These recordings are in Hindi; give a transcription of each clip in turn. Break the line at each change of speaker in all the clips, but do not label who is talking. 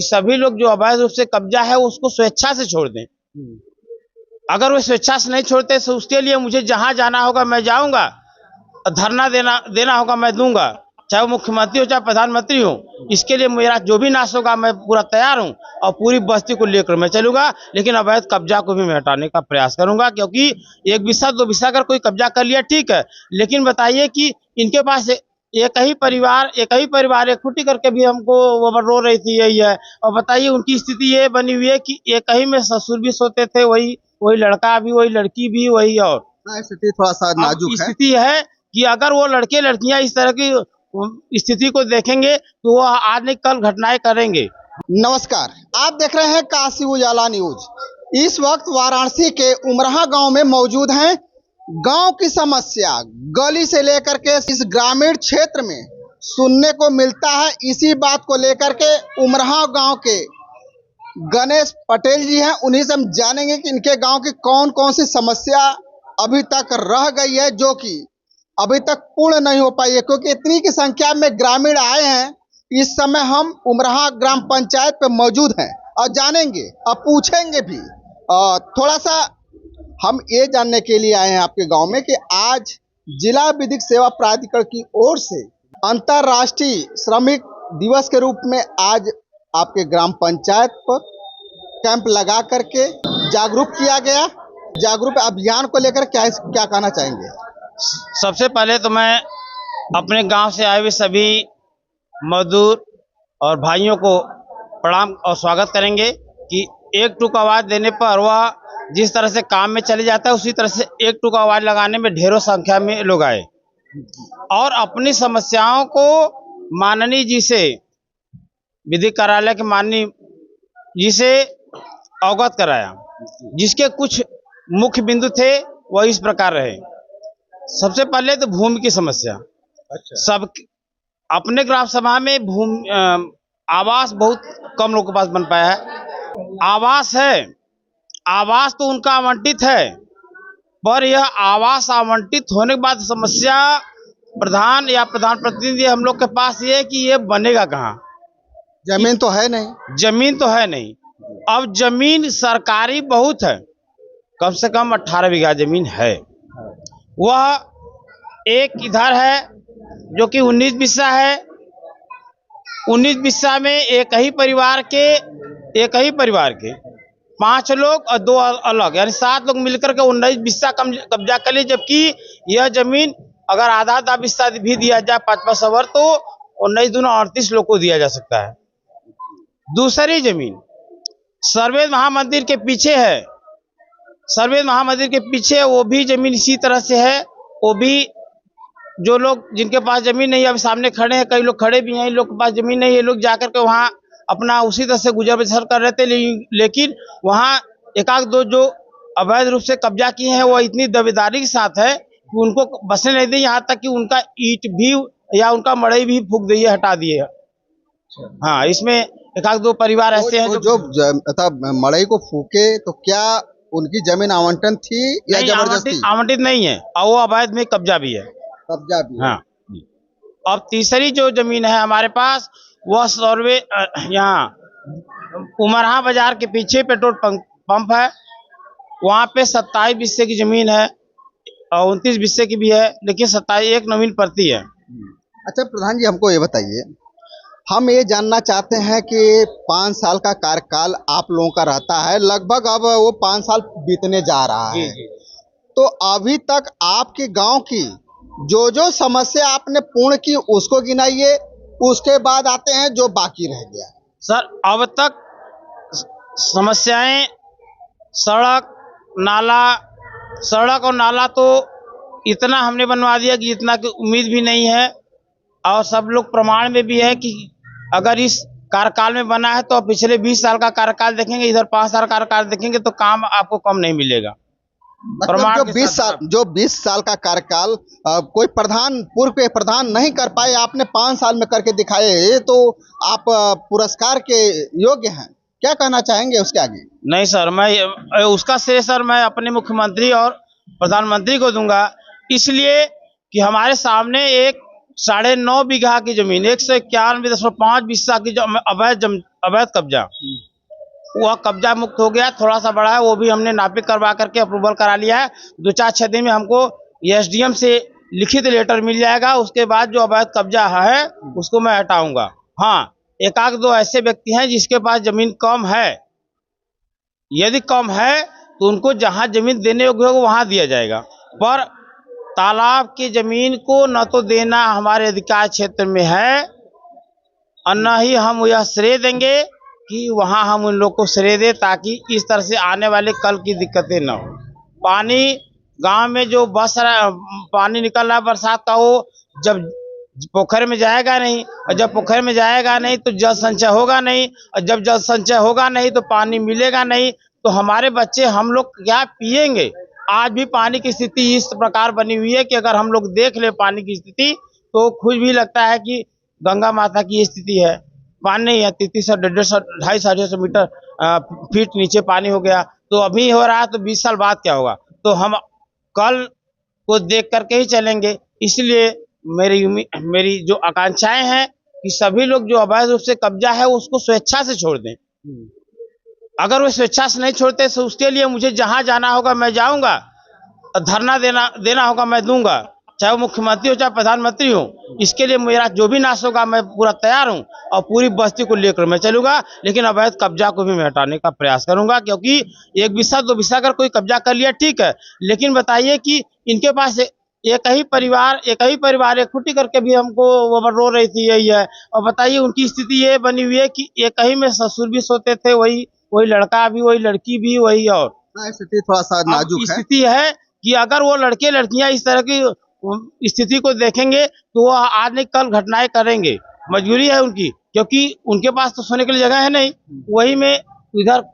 सभी लोग जो अवैध रूप से कब्जा है उसको स्वेच्छा से छोड़ दें। अगर वो स्वेच्छा से नहीं छोड़ते तो उसके लिए मुझे जहां जाना होगा मैं जाऊंगा, धरना देना होगा मैं दूंगा, चाहे वो मुख्यमंत्री हो चाहे प्रधानमंत्री हो। इसके लिए मेरा जो भी नाश होगा मैं पूरा तैयार हूं और पूरी बस्ती को लेकर मैं चलूंगा, लेकिन अवैध कब्जा को भी मैं हटाने का प्रयास करूंगा। क्योंकि एक बिस्सा दो बिस्सा अगर कोई कब्जा कर लिया ठीक है, लेकिन बताइए कि इनके पास एक ही परिवार एक फुटी करके भी हमको वो रो रही थी यही है। और बताइए उनकी स्थिति ये बनी हुई है कि एक ही में ससुर भी सोते थे, वही लड़का भी, वही लड़की भी, वही। और
स्थिति थोड़ा सा नाजुक है।
स्थिति है कि अगर वो लड़के लड़कियां इस तरह की स्थिति को देखेंगे तो वो आज नहीं कल घटनाएं करेंगे।
नमस्कार, आप देख रहे हैं काशी उजाला न्यूज। इस वक्त वाराणसी के उमराहा गांव में मौजूद हैं। गांव की समस्या गली से लेकर के इस ग्रामीण क्षेत्र में सुनने को मिलता है। इसी बात को लेकर के उमराहा गांव के गणेश पटेल जी हैं, उन्हीं से हम जानेंगे कि इनके गांव की कौन कौन सी समस्या अभी तक रह गई है जो कि अभी तक पूर्ण नहीं हो पाई है, क्योंकि इतनी की संख्या में ग्रामीण आए हैं। इस समय हम उमराहा ग्राम पंचायत पे मौजूद हैं और जानेंगे और पूछेंगे भी। थोड़ा सा हम ये जानने के लिए आए हैं आपके गांव में कि आज जिला विधिक सेवा प्राधिकरण की ओर से अंतर्राष्ट्रीय श्रमिक दिवस के रूप में आज आपके ग्राम पंचायत पर कैंप लगा करके जागरूक किया गया। जागरूक अभियान को लेकर क्या कहना चाहेंगे?
सबसे पहले तो मैं अपने गांव से आए हुए सभी मजदूर और भाइयों को प्रणाम और स्वागत करेंगे कि एक टूक आवाज देने पर वह जिस तरह से काम में चले जाता है उसी तरह से एक टूक आवाज लगाने में ढेरों संख्या में लोग आए और अपनी समस्याओं को माननीय जी से, विधिक कार्यालय के माननीय जी से अवगत कराया, जिसके कुछ मुख्य बिंदु थे वह इस प्रकार रहे। सबसे पहले तो भूमि की समस्या। सब अपने ग्राम सभा में आवास बहुत कम लोगों के पास बन पाया है। आवास है, आवास तो उनका आवंटित है, पर यह आवास आवंटित होने के बाद समस्या प्रधान या प्रधान प्रतिनिधि हम लोग के पास ये है कि ये बनेगा कहाँ?
जमीन तो है नहीं।
जमीन तो है नहीं। अब जमीन सरकारी बहुत है, कम से कम 18 बीघा जमीन है। वह एक इधर है जो कि 19 बिस्सा है। 19 बिस्सा में एक ही परिवार के 5 लोग और 2 अलग, यानी 7 लोग मिलकर के 19 बिस्सा कब्जा कर लिए। जबकि यह जमीन अगर आधा बिस्सा भी दिया जाए 5-5 ओवर तो 19 दूना 38 लोग को दिया जा सकता है। दूसरी जमीन सर्वेद महामंदिर के पीछे है। सर्वेद महामंदिर के पीछे वो भी जमीन इसी तरह से है। वो भी जो लोग जिनके पास जमीन नहीं है, अभी सामने खड़े हैं, कई लोग खड़े भी हैं, इन लोग के पास जमीन नहीं है, लोग जाकर के वहाँ अपना उसी तरह से गुजर बसर कर रहे थे। लेकिन वहाँ एकाध दो जो अवैध रूप से कब्जा किए हैं वो इतनी दावेदारी के साथ है कि उनको बसने नहीं दी, यहाँ तक कि उनका ईंट भी या उनका मड़ई भी फूक दिए, हटा दिए। हाँ, इसमें एकाध दो परिवार ऐसे हैं
जो मड़ई को फूके तो क्या उनकी जमीन आवंटन थी या जबरदस्ती?
आवंटित नहीं है और वो अवैध में कब्जा भी है। हाँ। अब तीसरी जो जमीन है हमारे पास वह सर्वे यहाँ उमराहा बाजार के पीछे पेट्रोल पंप है। वहाँ पे 27 बिस्से की जमीन है और 29 बिस्से की भी है, लेकिन 27 एक नवीन पड़ती है।
अच्छा प्रधान जी, हमको ये बताइए, हम ये जानना चाहते हैं कि 5 साल का कार्यकाल आप लोगों का रहता है, लगभग अब वो 5 साल बीतने जा रहा है। तो अभी तक आपके गांव की जो समस्या आपने पूर्ण की उसको गिनाइए, उसके बाद आते हैं जो बाकी रह गया।
सर, अब तक समस्याएं सड़क और नाला तो इतना हमने बनवा दिया कि इतना की उम्मीद भी नहीं है। और सब लोग प्रमाण में भी है कि अगर इस कार्यकाल में बना है तो पिछले 20 साल का कार्यकाल देखेंगे, इधर 5 साल का कार्यकाल देखेंगे तो काम आपको कम नहीं मिलेगा।
मतलब जो 20 साल का कार्यकाल कोई पूर्व के प्रधान नहीं कर पाए, आपने 5 साल में करके दिखाए, तो आप पुरस्कार के योग्य हैं। क्या कहना चाहेंगे उसके आगे?
नहीं सर, मैं उसका श्रेय सर मैं अपने मुख्यमंत्री और प्रधानमंत्री को दूंगा, इसलिए कि हमारे सामने एक 9.5 बीघा की जमीन 191.5 बिस्सा की अवैध अवैध कब्जा, वह कब्जा मुक्त हो गया, थोड़ा सा बड़ा है, वो भी हमने नापी करवा करके अप्रूवल करा लिया है। 2-4-6 दिन में हमको एसडीएम से लिखित लेटर मिल जाएगा। उसके बाद जो अवैध कब्जा है उसको मैं हटाऊंगा। हाँ, एक आध दो ऐसे व्यक्ति हैं जिसके पास जमीन कम है, यदि कम है तो उनको जहां जमीन देने योग्य होगा वहां दिया जाएगा, पर तालाब की जमीन को न तो देना हमारे अधिकार क्षेत्र में है और न ही हम यह श्रेय देंगे कि वहां हम उन लोग को श्रेय दें, ताकि इस तरह से आने वाले कल की दिक्कतें न हो। पानी गांव में जो पानी निकल रहा है बरसात का, वो जब पोखर में जाएगा नहीं, और जब पोखर में जाएगा नहीं तो जल संचय होगा नहीं, और जब जल संचय होगा नहीं तो पानी मिलेगा नहीं, तो हमारे बच्चे हम लोग क्या पिएंगे। आज भी पानी की स्थिति इस प्रकार बनी हुई है कि अगर हम लोग देख ले पानी की स्थिति तो खुद भी लगता है कि गंगा माता की स्थिति है। पानी नहीं है, 300, 150, 250 मीटर फीट नीचे पानी हो गया। तो अभी हो रहा है तो 20 साल बाद क्या होगा, तो हम कल को देख करके ही चलेंगे। इसलिए मेरी जो आकांक्षाएं हैं कि सभी लोग जो अवैध रूप से कब्जा है उसको स्वेच्छा से छोड़ दें। अगर वो स्वेच्छा से नहीं छोड़ते तो उसके लिए मुझे जहां जाना होगा मैं जाऊंगा, धरना देना होगा मैं दूंगा, चाहे वो मुख्यमंत्री हो चाहे प्रधानमंत्री हो। इसके लिए मेरा जो भी नाश होगा मैं पूरा तैयार हूं और पूरी बस्ती को लेकर मैं चलूंगा, लेकिन अवैध कब्जा को भी मैं हटाने का प्रयास करूंगा। क्योंकि 1 बिस्सा 2 बिस्सा अगर कोई कब्जा कर लिया ठीक है, लेकिन बताइए कि इनके पास एक ही परिवार एक फुटी करके भी हमको वो रो रही थी, यही है। और बताइए उनकी स्थिति ये बनी हुई है कि एक ही में ससुर भी सोते थे, वही लड़का भी, वही लड़की भी, वही। और
स्थिति थोड़ा सा नाजुक है।
स्थिति है कि अगर वो लड़के लड़कियां इस तरह की स्थिति को देखेंगे तो वो आज नहीं कल घटनाएं करेंगे। मजबूरी है उनकी, क्योंकि उनके पास तो सोने के लिए जगह है नहीं। वही में इधर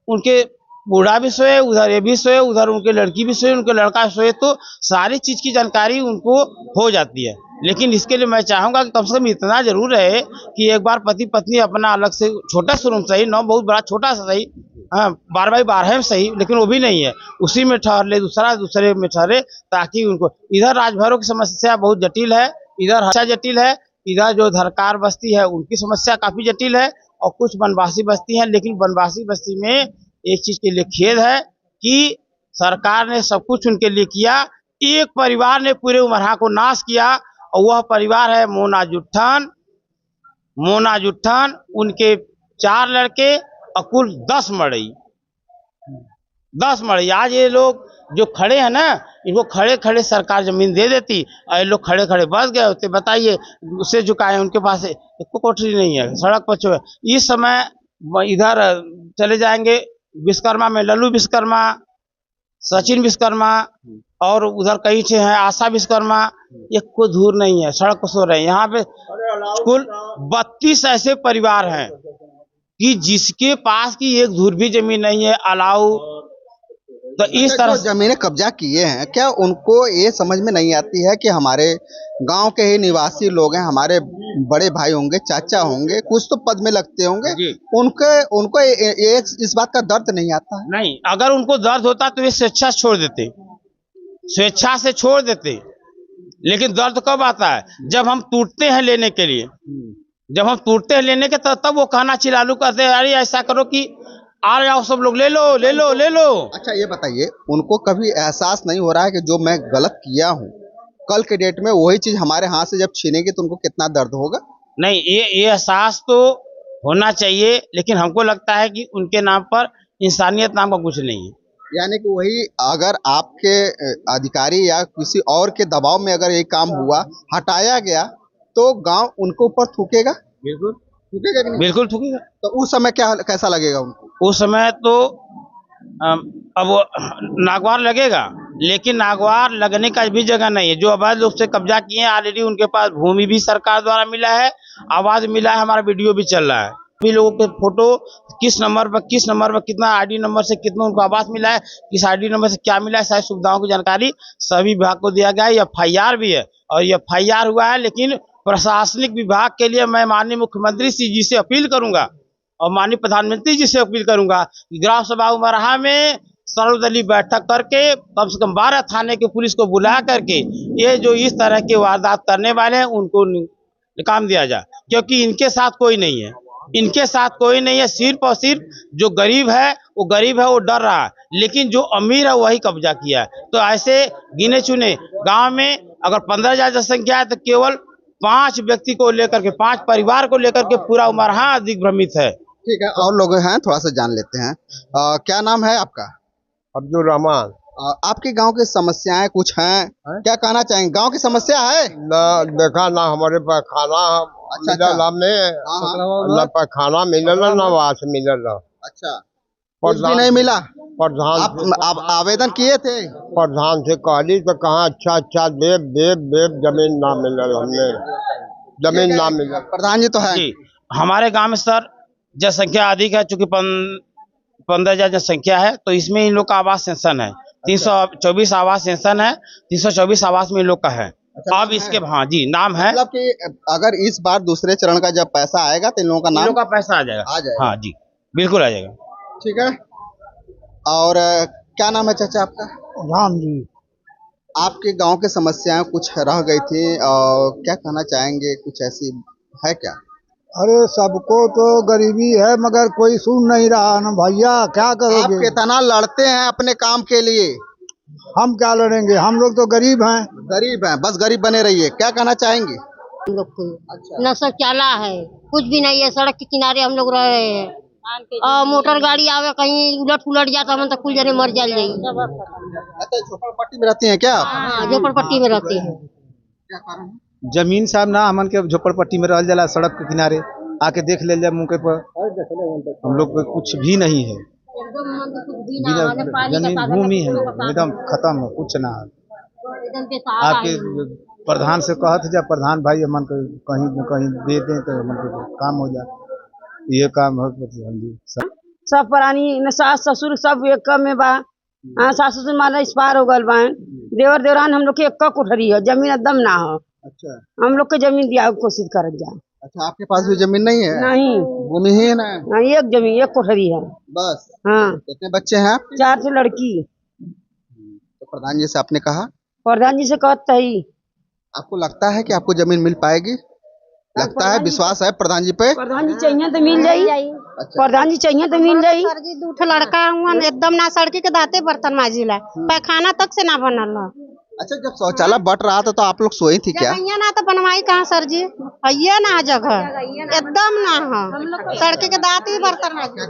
उनके बूढ़ा भी सोए, उधर ये भी सोए, उधर उनके लड़की भी सोए, उनके लड़का सोए, तो सारी चीज की जानकारी उनको हो जाती है। लेकिन इसके लिए मैं चाहूंगा कि कम से कम इतना जरूर है कि एक बार पति पत्नी अपना अलग से छोटा सा रूम सही, न बहुत बड़ा, छोटा सा सही, 12x12 में सही, लेकिन वो भी नहीं है, उसी में ठहर ले, दूसरे में ठहरे, ताकि उनको इधर राजभरों की समस्या बहुत जटिल है, इधर अच्छा जटिल है, इधर जो धरकार बस्ती है उनकी समस्या काफी जटिल है, और कुछ वनवासी बस्ती है। लेकिन वनवासी बस्ती में एक चीज के लिए खेद है कि सरकार ने सब कुछ उनके लिए किया, एक परिवार ने पूरे उमरहा को नाश किया, और वह परिवार है मोना जुट्ठन। उनके 4 लड़के और कुल 10 मड़ई। आज ये लोग जो खड़े हैं ना, इनको खड़े खड़े सरकार जमीन दे देती और ये लोग खड़े खड़े बस गए होते। बताइए, उससे झुकाए, उनके पास एक कोठरी नहीं है, सड़क पर छो। इस समय इधर चले जाएंगे विश्वकर्मा में, लल्लू विश्वकर्मा, सचिन विश्वकर्मा, और उधर कई ठे हैं आशा विश्वकर्मा, एक को धूर नहीं है, सड़क पर सो रहे हैं। यहाँ पे कुल 32 ऐसे परिवार हैं कि जिसके पास की एक धूर भी जमीन नहीं है अलाउ। तो इस तरह
जमीनें कब्जा किए हैं, क्या उनको ये समझ में नहीं आती है कि हमारे गांव के ही निवासी लोग हैं, हमारे बड़े भाई होंगे, चाचा होंगे, कुछ तो पद में लगते होंगे, उनको इस बात का दर्द नहीं आता है?
नहीं, अगर उनको दर्द होता तो वे स्वेच्छा से छोड़ देते। लेकिन दर्द कब आता है? जब हम टूटते हैं लेने के लिए, जब हम टूटते हैं लेने के, तब वो कहना चिल्लालू करते हैं, अरे ऐसा करो कि आ जाओ सब लोग, ले लो।
अच्छा ये बताइए, उनको कभी एहसास नहीं हो रहा है कि जो मैं गलत किया हूँ, कल के डेट में वही चीज हमारे हाथ से जब छीनेगी तो उनको कितना दर्द होगा? नहीं,
ये एहसास तो होना चाहिए, लेकिन हमको लगता है कि उनके नाम पर इंसानियत नाम का कुछ नहीं है।
यानी कि वही अगर आपके अधिकारी या किसी और के दबाव में अगर ये काम हुआ, हटाया गया, तो गांव उनके ऊपर थूकेगा?
बिल्कुल
थूकेगा कि नहीं?
बिल्कुल थूकेगा।
तो उस समय कैसा लगेगा उनको?
उस समय तो अब नागवार लगेगा, लेकिन नागवार लगने का भी जगह नहीं है। जो अवैध रूप से कब्जा किए हैं, ऑलरेडी उनके पास भूमि भी सरकार द्वारा मिला है, आवाज मिला है, हमारा वीडियो भी चल रहा है। सभी लोगों के फोटो किस नंबर पर कितना आईडी नंबर से कितना उनको आवास मिला है, किस आईडी नंबर से क्या मिला है, सारी सुविधाओं की जानकारी सभी विभाग को दिया गया है। FIR भी है, और FIR हुआ है। लेकिन प्रशासनिक विभाग के लिए मैं माननीय मुख्यमंत्री जी से अपील करूंगा और माननीय प्रधानमंत्री जी से अपील करूंगा कि ग्राम सभा उमरहा में सर्वदलीय बैठक करके कम से कम 12 थाने के पुलिस को बुला करके ये जो इस तरह के वारदात करने वाले हैं उनको काम दिया जाए, क्योंकि इनके साथ कोई नहीं है। इनके साथ कोई नहीं है। सिर्फ और सिर्फ जो गरीब है वो डर रहा है, लेकिन जो अमीर है वही कब्जा किया है। तो ऐसे गिने चुने गांव में अगर 15,000 जनसंख्या है तो केवल 5 व्यक्ति को लेकर के, 5 परिवार को लेकर के पूरा उमरहा दिग्भ्रमित है।
ठीक है, और लोग हैं थोड़ा सा जान लेते हैं। क्या नाम है आपका?
अब्दुल रहमान।
आपके गांव की समस्याएं कुछ हैं, क्या कहना चाहेंगे? गांव की समस्या है
ना देखा ना हमारे पास खाना
अच्छा।
ना पास खाना मिलल ना वास मिलल।
अच्छा, कुछ भी नहीं मिला।
प्रधान
आप आवेदन किए थे?
प्रधान से कहली तो कहा अच्छा देव जमीन ना मिलल, हमने जमीन ना मिलल।
प्रधान जी तो है
जी, हमारे गांव में सर जनसंख्या अधिक है, चूंकि 15,000 जनसंख्या है, तो इसमें इन लोग का आवास सेंसन है। 324 आवास सेंसन है, 324 आवास में इन लोग का है।
अच्छा,
अब इसके हाँ जी नाम है,
मतलब कि अगर इस बार दूसरे चरण का जब पैसा आएगा तो इन लोगों का
इन
नाम
लोग का पैसा आ जाएगा। हाँ जी, बिल्कुल आ जाएगा।
ठीक है। और क्या नाम है चाचा आपका?
राम जी।
आपके गांव की समस्याएं कुछ रह गई थी और क्या कहना चाहेंगे, कुछ ऐसी है क्या?
अरे सबको तो गरीबी है मगर कोई सुन नहीं रहा ना भैया, क्या
आप
करोगे?
कितना लड़ते हैं अपने काम के लिए?
हम क्या लड़ेंगे, हम लोग तो गरीब हैं।
गरीब हैं, बस गरीब बने रहिए। क्या कहना चाहेंगे?
हम लोग को न शौचालय है, कुछ भी नहीं है। सड़क के किनारे हम लोग रह रहे हैं और मोटर गाड़ी आवे कहीं उलट जाता हम तो कुल जने मर जाए।
अच्छा, झोपड़पट्टी में रहती हैं क्या?
हाँ, झोपड़पट्टी में रहते हैं।
क्या कारण है?
जमीन साहब ना हमन के झोपड़पट्टी में रह जाला, सड़क के किनारे आके देख ले जाए मुँह पर। हम लोग को कुछ भी नहीं है, जमीन भूमि है एकदम खत्म है, कुछ ना है। आपके प्रधान से कहत जा, प्रधान भाई हमन को कहीं न कहीं दे दें तो हमन को काम हो जाए। ये काम है
सब प्राणी न सास ससुर सब एक में बा। सास ससुर माला इस पार हो गल बा। देवर देवरान हम लोग के एक कोठरी है, जमीन एकदम ना हो।
अच्छा,
हम लोग के जमीन दिया कोशिश कर जा।
अच्छा, आपके पास भी जमीन नहीं है?
नहीं,
भूमिहीन है?
नहीं, एक जमीन एक कोठरी है
बस।
हाँ।
कितने बच्चे हैं आपके?
4 ठो लड़की।
तो प्रधान जी से आपने कहा?
प्रधान जी से कहता ही।
आपको लगता है कि आपको जमीन मिल पाएगी? लगता है, विश्वास है प्रधान जी पे?
प्रधान जी चाहिए तो मिल जाई। प्रधान जी चाहिए तो मिल जाई।
सर जी 2 लड़का हुआ एकदम ना सड़की के दाते बर्तन माजिला, पैखाना तक से ना बनल।
अच्छा, जब शौचालय बट रहा था तो आप लोग सोई थी क्या?
जगह ना तो बनवाई कहाँ सर जी, है ना जगह एकदम ना है, सड़के के दाते ही बर्तन माजी।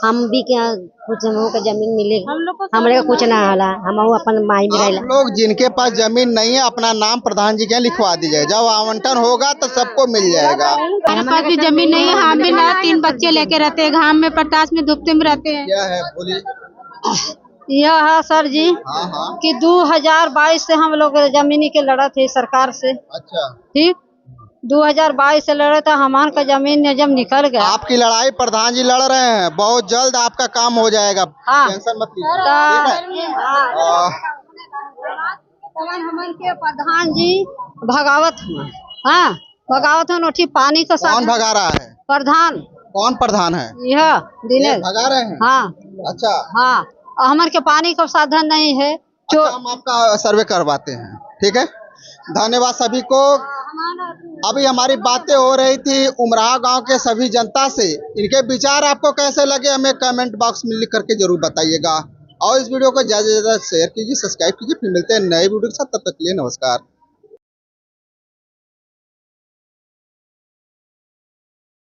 हम भी क्या कुछ हम लोग का जमीन मिले, हम लोग कुछ ना होला, हम अपन माई में
आप लोग जिनके पास जमीन नहीं है अपना नाम प्रधान जी के यहाँ लिखवा दीजिए, जब आवंटन होगा तो सबको मिल जाएगा।
हमारे पास भी जमीन नहीं है, हम भी ना 3 बच्चे लेके रहते हैं, घाम में प्रताश में धूपते में रहते हैं।
क्या है बोलिए?
यह है सर जी
हाँ हाँ।
कि 2022 से हम लोग जमीनी के लड़ा थे सरकार से।
अच्छा,
ठीक, 2022 से लड़े तो हमार का जमीन जब निकल गया।
आपकी लड़ाई प्रधान जी लड़ रहे हैं, बहुत जल्द आपका काम हो जाएगा।
हाँ।
टेंशन मत लीजिए।
हमारे के प्रधान जी भगावत हैं। हाँ, भगावत है नोटी पानी का
कौन भगा रहा है?
प्रधान।
कौन प्रधान है?
यह
ये
दिनेश
भगा रहे हैं?
हाँ
अच्छा,
हाँ, हमारे के पानी का साधन नहीं है।
अच्छा, हम आपका सर्वे करवाते हैं। ठीक है, धन्यवाद सभी को। अभी हमारी बातें हो रही थी उमराह गांव के सभी जनता से। इनके विचार आपको कैसे लगे हमें कमेंट बॉक्स में लिख करके जरूर बताइएगा। और इस वीडियो को ज़्यादा से ज़्यादा शेयर कीजिए, सब्सक्राइब कीजिए। फिर मिलते हैं नए वीडियो के साथ, तब तक के लिए नमस्कार।